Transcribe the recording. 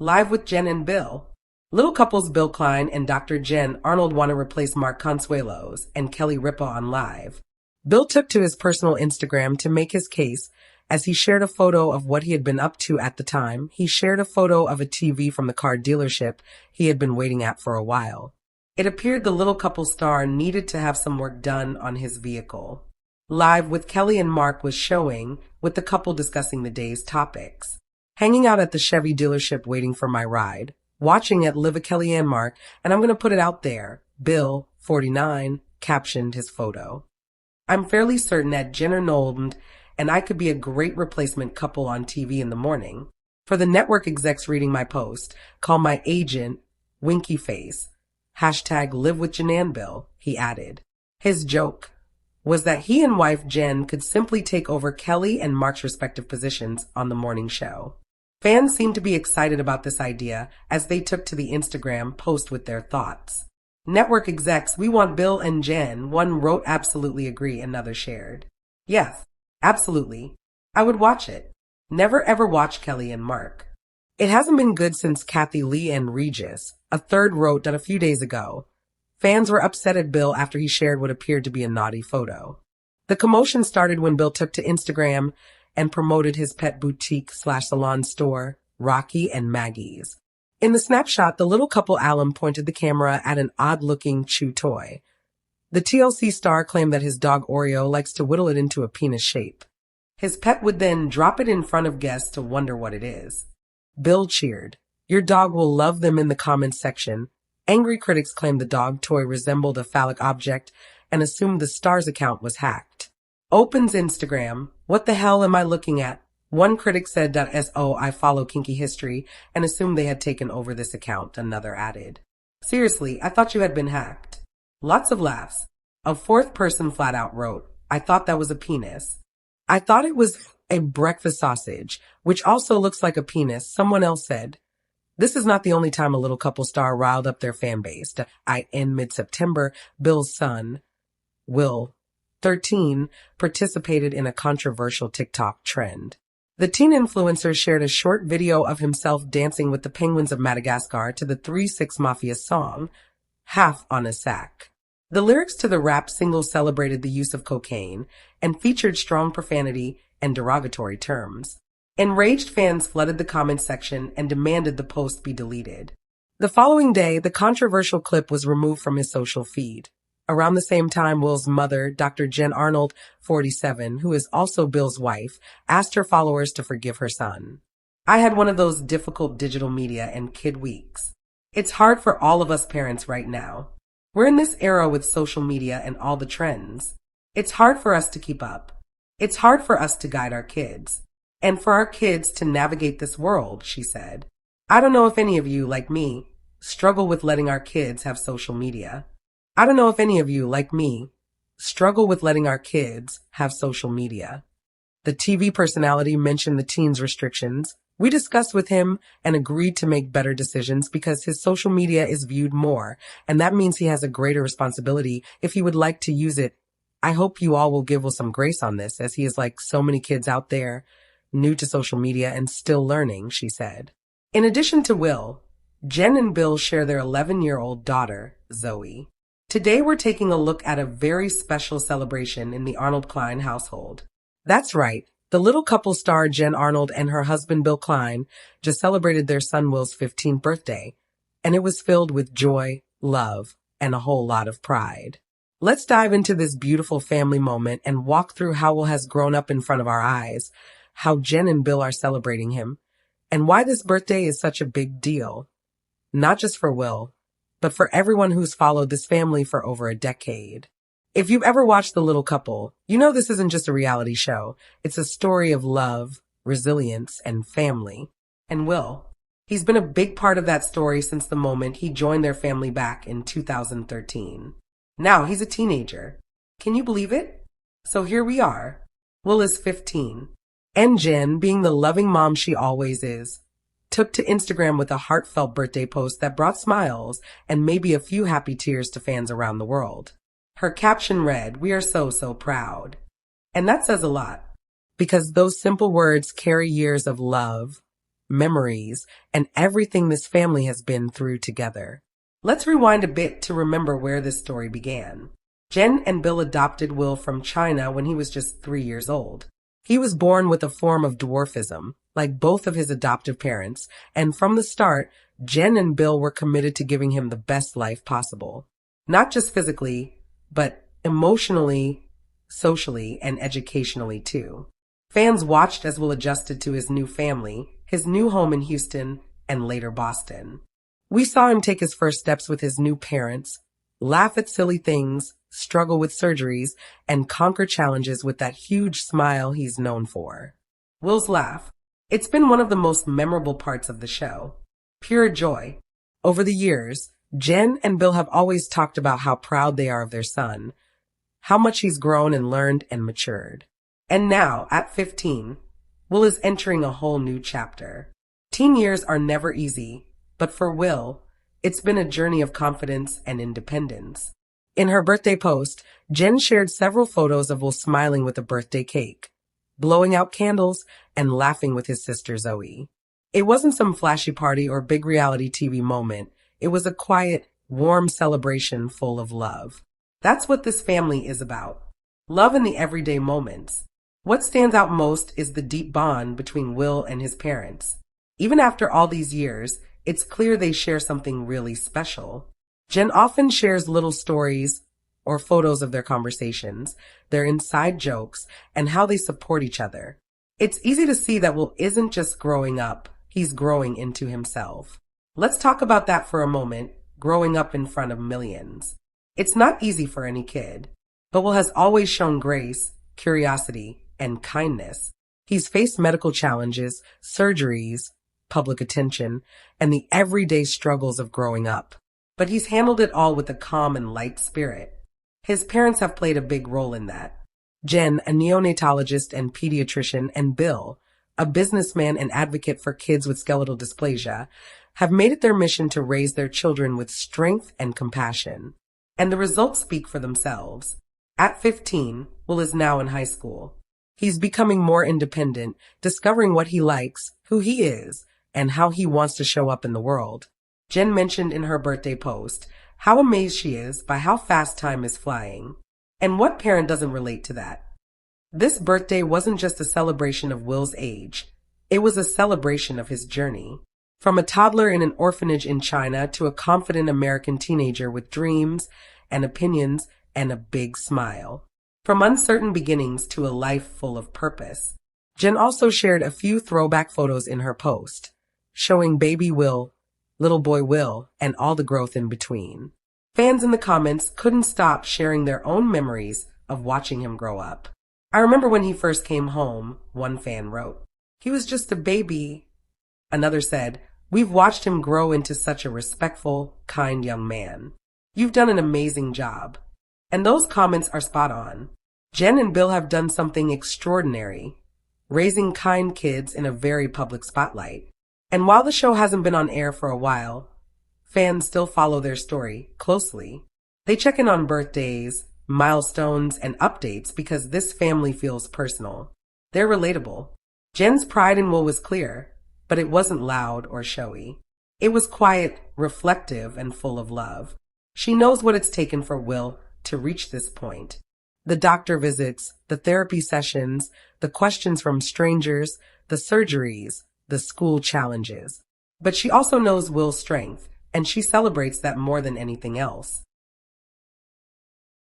Live with Jen and Bill. Little couples Bill Klein and Dr. Jen Arnold want to replace Mark Consuelos and Kelly Ripa on Live. Bill took to his personal Instagram to make his case as he shared a photo of what he had been up to at the time. He shared a photo of a TV from the car dealership he had been waiting at for a while. It appeared the little couple star needed to have some work done on his vehicle. Live with Kelly and Mark was showing, with the couple discussing the day's topics. Hanging out at the Chevy dealership waiting for my ride. Watching at Live with Kelly and Mark, and I'm going to put it out there. Bill, 49, captioned his photo. I'm fairly certain that Jen Arnold and I could be a great replacement couple on TV in the morning. For the network execs reading my post, call my agent, Winky Face. Hashtag Live with Jen and Bill, he added. His joke was that he and wife Jen could simply take over Kelly and Mark's respective positions on the morning show. Fans seemed to be excited about this idea as they took to the Instagram post with their thoughts. Network execs, we want Bill and Jen. One wrote absolutely agree, another shared. Yes, absolutely. I would watch it. Never ever watch Kelly and Mark. It hasn't been good since Kathy Lee and Regis. A third wrote that a few days ago. Fans were upset at Bill after he shared what appeared to be a naughty photo. The commotion started when Bill took to Instagram and promoted his pet boutique/salon store, Rocky and Maggie's. In the snapshot, the little couple alum pointed the camera at an odd-looking chew toy. The TLC star claimed that his dog Oreo likes to whittle it into a penis shape. His pet would then drop it in front of guests to wonder what it is. Bill cheered. Your dog will love them in the comments section. Angry critics claimed the dog toy resembled a phallic object and assumed the star's account was hacked. Opens Instagram. What the hell am I looking at? One critic said that I follow kinky history and assumed they had taken over this account, another added. Seriously, I thought you had been hacked. Lots of laughs. A fourth person flat out wrote, I thought that was a penis. I thought it was a breakfast sausage, which also looks like a penis, someone else said. This is not the only time a little couple star riled up their fan base. In mid-September, Bill's son, Will, 13, participated in a controversial TikTok trend. The teen influencer shared a short video of himself dancing with the penguins of Madagascar to the 3-6 Mafia song, Half on a Sack. The lyrics to the rap single celebrated the use of cocaine and featured strong profanity and derogatory terms. Enraged fans flooded the comments section and demanded the post be deleted. The following day, the controversial clip was removed from his social feed. Around the same time, Will's mother, Dr. Jen Arnold, 47, who is also Bill's wife, asked her followers to forgive her son. I had one of those difficult digital media and kid weeks. It's hard for all of us parents right now. We're in this era with social media and all the trends. It's hard for us to keep up. It's hard for us to guide our kids. And for our kids to navigate this world, she said. I don't know if any of you, like me, struggle with letting our kids have social media. I don't know if any of you, like me, struggle with letting our kids have social media. The TV personality mentioned the teen's restrictions. We discussed with him and agreed to make better decisions because his social media is viewed more, and that means he has a greater responsibility if he would like to use it. I hope you all will give Will some grace on this, as he is like so many kids out there, new to social media and still learning, she said. In addition to Will, Jen and Bill share their 11-year-old daughter, Zoe. Today we're taking a look at a very special celebration in the Arnold Klein household. That's right, the little couple star Jen Arnold and her husband Bill Klein just celebrated their son Will's 15th birthday, and it was filled with joy, love, and a whole lot of pride. Let's dive into this beautiful family moment and walk through how Will has grown up in front of our eyes, how Jen and Bill are celebrating him, and why this birthday is such a big deal. Not just for Will, but for everyone who's followed this family for over a decade. If you've ever watched The Little Couple, you know this isn't just a reality show. It's a story of love, resilience, and family. And Will, he's been a big part of that story since the moment he joined their family back in 2013. Now he's a teenager. Can you believe it? So here we are. Will is 15. And Jen, being the loving mom she always is, took to Instagram with a heartfelt birthday post that brought smiles and maybe a few happy tears to fans around the world. Her caption read, "We are so, so proud." And that says a lot, because those simple words carry years of love, memories, and everything this family has been through together. Let's rewind a bit to remember where this story began. Jen and Bill adopted Will from China when he was just 3 years old. He was born with a form of dwarfism, like both of his adoptive parents, and from the start, Jen and Bill were committed to giving him the best life possible. Not just physically, but emotionally, socially, and educationally too. Fans watched as Will adjusted to his new family, his new home in Houston, and later Boston. We saw him take his first steps with his new parents, laugh at silly things, struggle with surgeries, and conquer challenges with that huge smile he's known for. Will's laugh. It's been one of the most memorable parts of the show. Pure joy. Over the years, Jen and Bill have always talked about how proud they are of their son, how much he's grown and learned and matured. And now, at 15, Will is entering a whole new chapter. Teen years are never easy, but for Will, it's been a journey of confidence and independence. In her birthday post, Jen shared several photos of Will smiling with a birthday cake, blowing out candles, and laughing with his sister Zoe. It wasn't some flashy party or big reality TV moment. It was a quiet, warm celebration full of love. That's what this family is about. Love in the everyday moments. What stands out most is the deep bond between Will and his parents. Even after all these years, it's clear they share something really special. Jen often shares little stories or photos of their conversations, their inside jokes, and how they support each other. It's easy to see that Will isn't just growing up, he's growing into himself. Let's talk about that for a moment, growing up in front of millions. It's not easy for any kid, but Will has always shown grace, curiosity, and kindness. He's faced medical challenges, surgeries, public attention, and the everyday struggles of growing up. But he's handled it all with a calm and light spirit. His parents have played a big role in that. Jen, a neonatologist and pediatrician, and Bill, a businessman and advocate for kids with skeletal dysplasia, have made it their mission to raise their children with strength and compassion. And the results speak for themselves. At 15, Will is now in high school. He's becoming more independent, discovering what he likes, who he is, and how he wants to show up in the world. Jen mentioned in her birthday post how amazed she is by how fast time is flying. And what parent doesn't relate to that? This birthday wasn't just a celebration of Will's age. It was a celebration of his journey. From a toddler in an orphanage in China to a confident American teenager with dreams and opinions and a big smile. From uncertain beginnings to a life full of purpose. Jen also shared a few throwback photos in her post, showing baby Will, little boy Will, and all the growth in between. Fans in the comments couldn't stop sharing their own memories of watching him grow up. I remember when he first came home, one fan wrote. He was just a baby. Another said, we've watched him grow into such a respectful, kind young man. You've done an amazing job. And those comments are spot on. Jen and Bill have done something extraordinary, raising kind kids in a very public spotlight. And while the show hasn't been on air for a while, fans still follow their story closely. They check in on birthdays, milestones, and updates because this family feels personal. They're relatable. Jen's pride in Will was clear, but it wasn't loud or showy. It was quiet, reflective, and full of love. She knows what it's taken for Will to reach this point. The doctor visits, the therapy sessions, the questions from strangers, the surgeries, the school challenges. But she also knows Will's strength, and she celebrates that more than anything else.